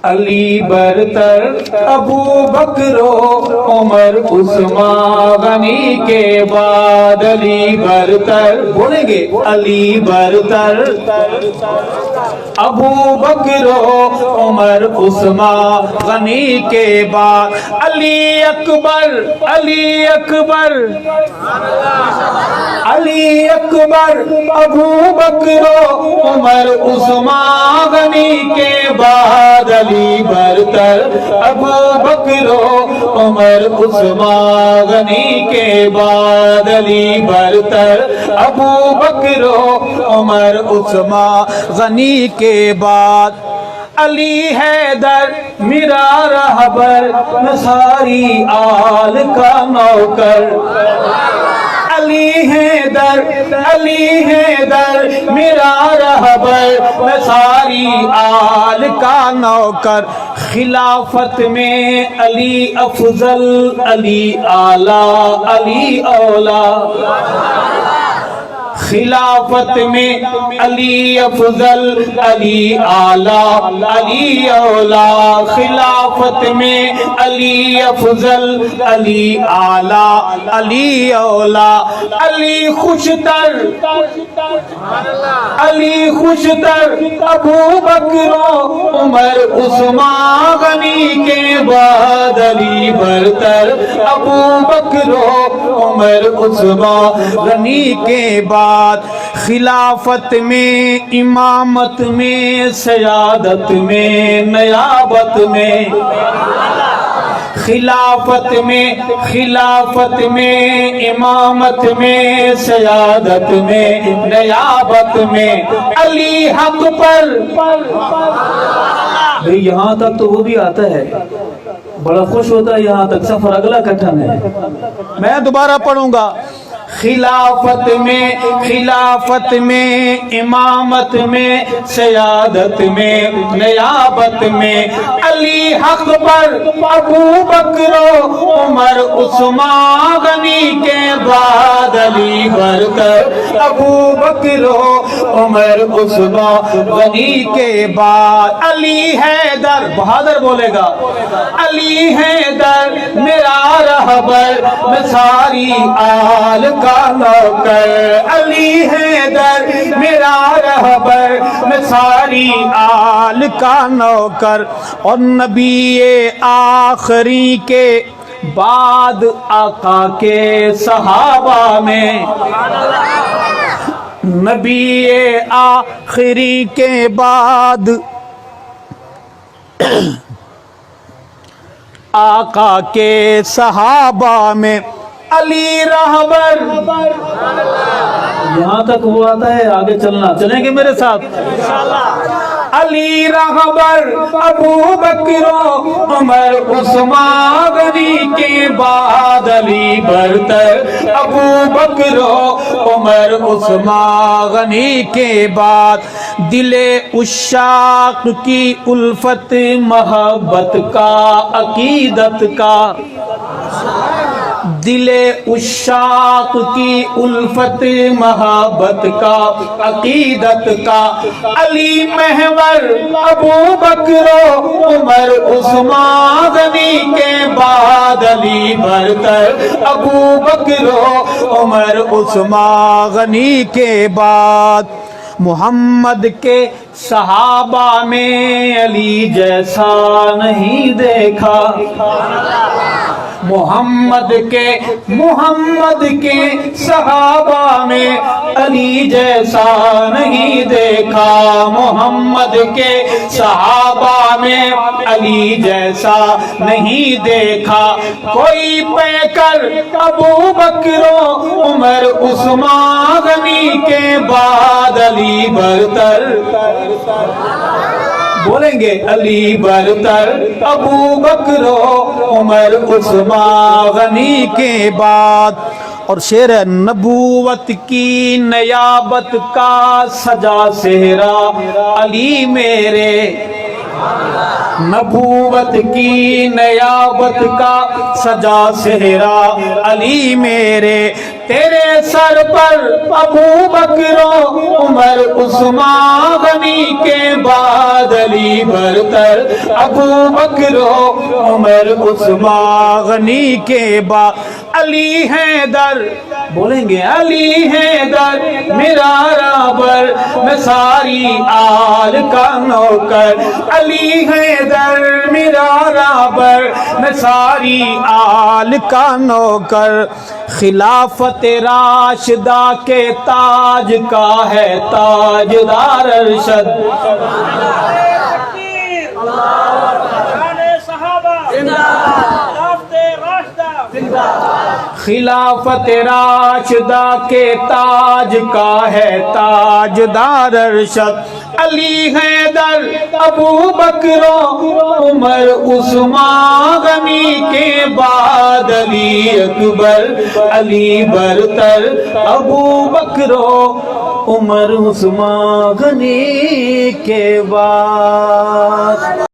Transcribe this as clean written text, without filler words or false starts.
علی برتر ابو بکر عمر عثمان غنی کے بعد علی برتر بولیں گے علی برتر ابو بکر عمر عثمان غنی کے بعد علی اکبر علی اکبر علی اکبر ابو بکر عمر عثمان غنی کے بعد علی برتر ابو بکر عمر عثمان غنی کے بعد علی برتر ابو بکر عمر عثمان غنی کے بعد علی حیدر میرا رہبر میں ساری آل کا نوکر علی حیدر میرا رہبر میں ساری آل کا نوکر خلافت میں علی افضل علی اعلیٰ علی اولا خلافت میں علی افضل علی اعلیٰ علی اولا خلافت میں علی افضل علی اعلیٰ علی اولا علی خوشتر ابو بکر عمر عثمان غنی کے بعد علی برتر ابو بکر عمر عثمان غنی کے بعد خلافت میں امامت میں سیادت میں نیابت میں خلافت میں امامت میں سیادت میں نیابت میں علی حق پر یہاں تک تو وہ بھی آتا ہے بڑا خوش ہوتا ہے یہاں تک سفر اگلا کٹھن ہے میں دوبارہ پڑھوں گا خلافت میں امامت میں سیادت میں نیابت میں علی حق پر ابو بکر عمر عثمان غنی کے بعد علی برتر ابو بکر عمر عثمان غنی کے بعد علی حیدر بہادر بولے گا علی حیدر میرا رہبر میں ساری آل کا نوکر علی حیدر میرا رہبر میں ساری آل کا نوکر اور نبی آخری کے بعد آقا کے صحابہ میں نبی آخری کے بعد آقا کے صحابہ میں علی رہبر یہاں تک وہ آتا ہے آگے چلنا چلیں گے میرے ساتھ علی رہبر ابو بکر عمر عثمان غنی کے بعد علی برتر ابو بکر عمر عثمان غنی کے بعد دل عشاق کی الفت محبت کا عقیدت کا دل عشاق کی الفت محبت کا عقیدت کا علی محور ابو بکر عمر عثمان غنی کے بعد علی برتر ابو بکر عمر عثمان غنی کے بعد محمد کے صحابہ میں علی جیسا نہیں دیکھا محمد کے صحابہ میں علی جیسا نہیں دیکھا محمد کے صحابہ میں علی جیسا نہیں دیکھا کوئی پیکر ابو بکر عمر عثمان غنی کے بعد علی برتر بولیں گے علی برتر ابو بکر عمر عثمان غنی کے بعد اور شعر نبوت کی نیابت کا سجا صحرا علی میرے نبوت کی نیابت کا سجا صحرا علی میرے تیرے سر پر ابو بکر عمر عثمان غنی کے بعد علی برتر ابو بکر عمر عثمان غنی کے بعد علی حیدر بولیں گے علی حیدر میرا رابر میں ساری آل کا نوکر علی حیدر میرا رابر میں ساری آل کا نوکر خلافت راشدہ کے تاج کا ہے تاجدار ارشد خلافت راشدہ کے تاج کا ہے تاجدار ارشد علی حیدر ابو بکر عمر عثمان غنی کے بعد علی اکبر علی برتر ابو بکر عمر عثمان غنی کے بعد